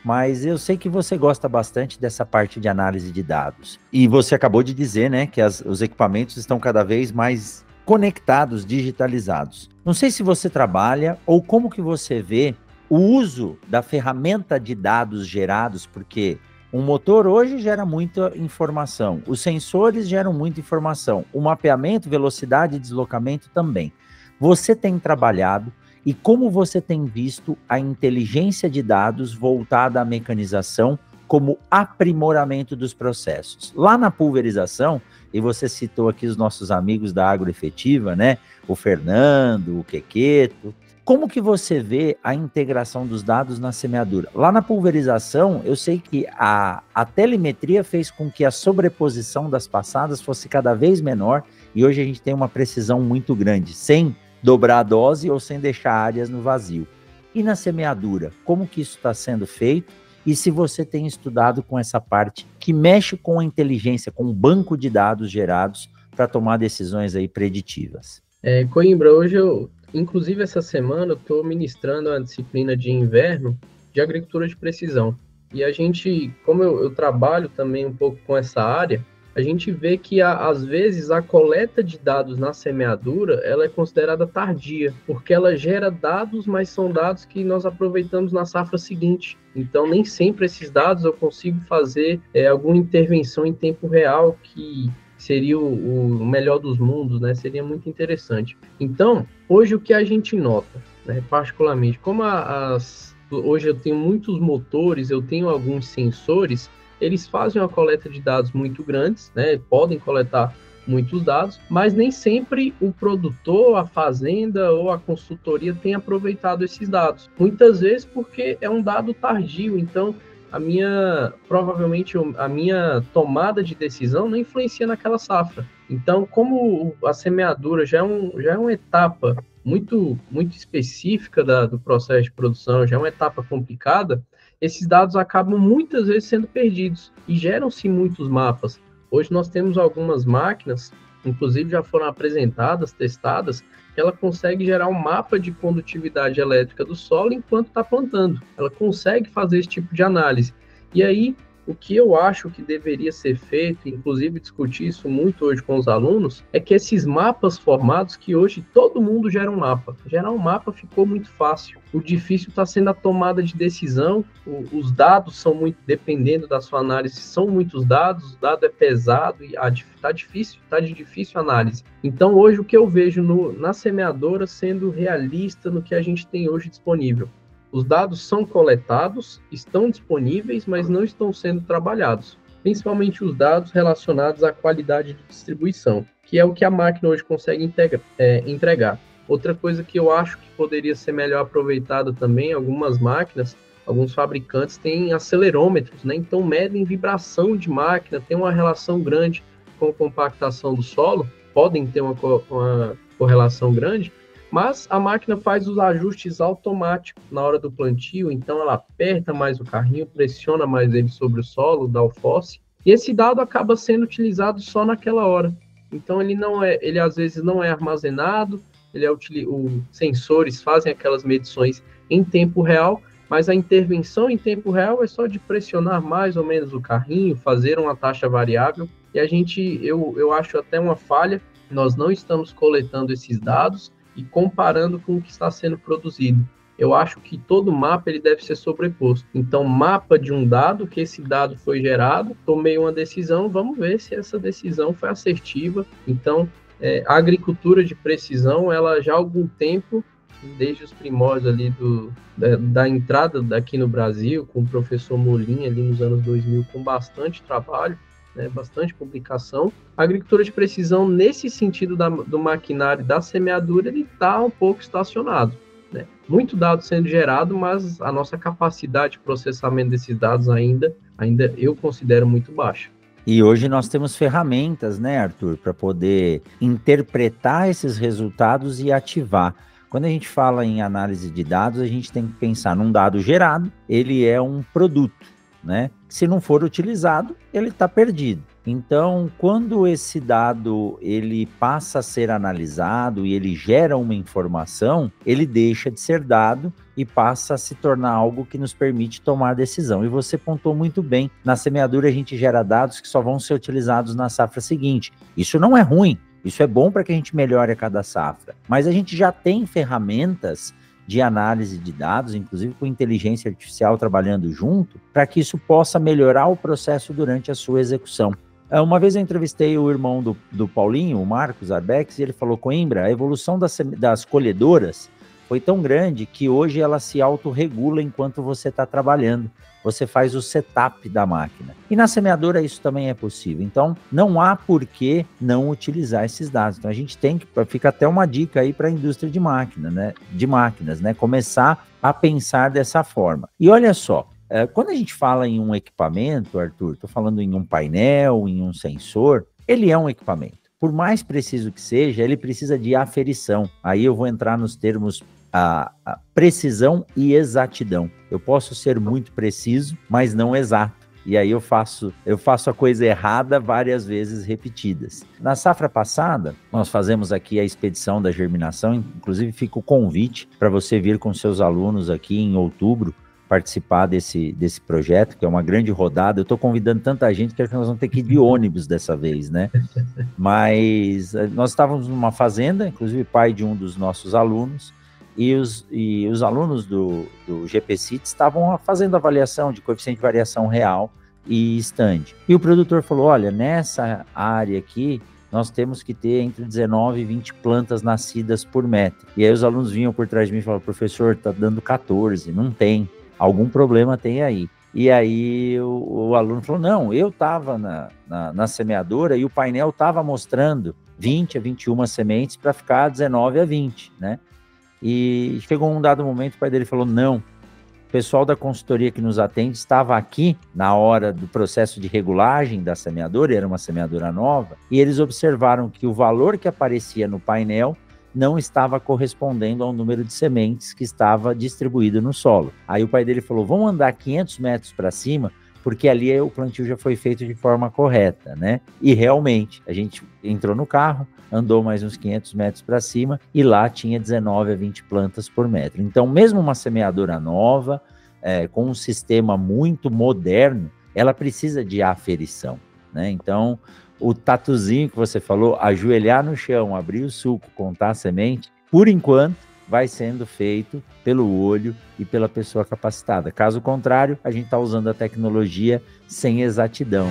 mas eu sei que você gosta bastante dessa parte de análise de dados. E você acabou de dizer, né, que os equipamentos estão cada vez mais conectados, digitalizados. Não sei se você trabalha ou como que você vê o uso da ferramenta de dados gerados, porque um motor hoje gera muita informação, os sensores geram muita informação, o mapeamento, velocidade e deslocamento também. Você tem trabalhado e como você tem visto a inteligência de dados voltada à mecanização como aprimoramento dos processos? Lá na pulverização, e você citou aqui os nossos amigos da Agroefetiva, né? O Fernando, o Quequeto. Como que você vê a integração dos dados na semeadura? Lá na pulverização, eu sei que a telemetria fez com que a sobreposição das passadas fosse cada vez menor e hoje a gente tem uma precisão muito grande, sem dobrar a dose ou sem deixar áreas no vazio. E na semeadura, como que isso está sendo feito? E se você tem estudado com essa parte que mexe com a inteligência, com o banco de dados gerados para tomar decisões aí preditivas. Coimbra, hoje inclusive essa semana, eu estou ministrando a disciplina de inverno de agricultura de precisão. E a gente, como eu trabalho também um pouco com essa área, a gente vê que, às vezes, a coleta de dados na semeadura, ela é considerada tardia, porque ela gera dados, mas são dados que nós aproveitamos na safra seguinte. Então, nem sempre esses dados eu consigo fazer alguma intervenção em tempo real, que seria o melhor dos mundos, né? Seria muito interessante. Então, hoje o que a gente nota, né, particularmente, como hoje eu tenho muitos motores, eu tenho alguns sensores, eles fazem uma coleta de dados muito grandes, né? Podem coletar muitos dados, mas nem sempre o produtor, a fazenda ou a consultoria tem aproveitado esses dados. Muitas vezes porque é um dado tardio, então provavelmente a minha tomada de decisão não influencia naquela safra. Então, como a semeadura já é uma etapa muito, muito específica do processo de produção, já é uma etapa complicada, esses dados acabam muitas vezes sendo perdidos e geram-se muitos mapas. Hoje nós temos algumas máquinas, inclusive já foram apresentadas, testadas, que ela consegue gerar um mapa de condutividade elétrica do solo enquanto está plantando. Ela consegue fazer esse tipo de análise. E aí, o que eu acho que deveria ser feito, inclusive discutir isso muito hoje com os alunos, é que esses mapas formados, que hoje todo mundo gera um mapa. Gerar um mapa ficou muito fácil. O difícil está sendo a tomada de decisão, os dados são muito, dependendo da sua análise, são muitos dados, o dado é pesado e está de difícil análise. Então, hoje, o que eu vejo na semeadora sendo realista no que a gente tem hoje disponível. Os dados são coletados, estão disponíveis, mas não estão sendo trabalhados. Principalmente os dados relacionados à qualidade de distribuição, que é o que a máquina hoje consegue entregar. Outra coisa que eu acho que poderia ser melhor aproveitada também, algumas máquinas, alguns fabricantes têm acelerômetros, né? Então medem vibração de máquina, tem uma relação grande com a compactação do solo, podem ter uma correlação grande, mas a máquina faz os ajustes automáticos na hora do plantio, então ela aperta mais o carrinho, pressiona mais ele sobre o solo, dá o fosse, e esse dado acaba sendo utilizado só naquela hora. Então ele às vezes não é armazenado, os sensores fazem aquelas medições em tempo real, mas a intervenção em tempo real é só de pressionar mais ou menos o carrinho, fazer uma taxa variável, e eu acho até uma falha, nós não estamos coletando esses dados e comparando com o que está sendo produzido. Eu acho que todo mapa ele deve ser sobreposto. Então, mapa de um dado, que esse dado foi gerado, tomei uma decisão, vamos ver se essa decisão foi assertiva. Então, a agricultura de precisão, ela já há algum tempo, desde os primórdios ali da entrada daqui no Brasil, com o professor Molin ali nos anos 2000, com bastante trabalho, né, bastante publicação. A agricultura de precisão, nesse sentido do maquinário da semeadura, ele está um pouco estacionado, né? Muito dado sendo gerado, mas a nossa capacidade de processamento desses dados ainda eu considero muito baixa. E hoje nós temos ferramentas, né, Arthur, para poder interpretar esses resultados e ativar. Quando a gente fala em análise de dados, a gente tem que pensar num dado gerado, ele é um produto, né? Se não for utilizado, ele está perdido. Então, quando esse dado ele passa a ser analisado e ele gera uma informação, ele deixa de ser dado e passa a se tornar algo que nos permite tomar decisão. E você pontuou muito bem, na semeadura a gente gera dados que só vão ser utilizados na safra seguinte. Isso não é ruim, isso é bom para que a gente melhore a cada safra. Mas a gente já tem ferramentas de análise de dados, inclusive com inteligência artificial trabalhando junto, para que isso possa melhorar o processo durante a sua execução. Uma vez eu entrevistei o irmão do Paulinho, o Marcos Arbex, e ele falou: Coimbra, a evolução das colhedoras foi tão grande que hoje ela se autorregula enquanto você está trabalhando. Você faz o setup da máquina. E na semeadora isso também é possível. Então, não há por que não utilizar esses dados. Então, a gente tem que, fica até uma dica aí para a indústria de máquinas, né? Começar a pensar dessa forma. E olha só, quando a gente fala em um equipamento, Arthur, estou falando em um painel, em um sensor, ele é um equipamento. Por mais preciso que seja, ele precisa de aferição. Aí eu vou entrar nos termos a precisão e exatidão. Eu posso ser muito preciso, mas não exato. E aí eu faço a coisa errada várias vezes repetidas. Na safra passada, nós fazemos aqui a expedição da germinação, inclusive fica o convite para você vir com seus alunos aqui em outubro, participar desse projeto, que é uma grande rodada. Eu estou convidando tanta gente que acho que nós vamos ter que ir de ônibus dessa vez, né? Mas nós estávamos numa fazenda, inclusive pai de um dos nossos alunos, e os alunos do GPCIT estavam fazendo avaliação de coeficiente de variação real e stand. E o produtor falou: olha, nessa área aqui, nós temos que ter entre 19 e 20 plantas nascidas por metro. E aí os alunos vinham por trás de mim e falavam: professor, está dando 14, não tem. Algum problema tem aí. E aí o aluno falou: não, eu estava na semeadora e o painel estava mostrando 20 a 21 sementes para ficar 19 a 20, né? E chegou um dado momento, o pai dele falou: não, o pessoal da consultoria que nos atende estava aqui na hora do processo de regulagem da semeadora, era uma semeadora nova, e eles observaram que o valor que aparecia no painel não estava correspondendo ao número de sementes que estava distribuído no solo. Aí o pai dele falou: vamos andar 500 metros para cima, porque ali o plantio já foi feito de forma correta, né? E realmente, a gente entrou no carro, andou mais uns 500 metros para cima e lá tinha 19 a 20 plantas por metro. Então, mesmo uma semeadora nova, com um sistema muito moderno, ela precisa de aferição, né? Então, o tatuzinho que você falou, ajoelhar no chão, abrir o suco, contar a semente, por enquanto, vai sendo feito pelo olho e pela pessoa capacitada. Caso contrário, a gente está usando a tecnologia sem exatidão.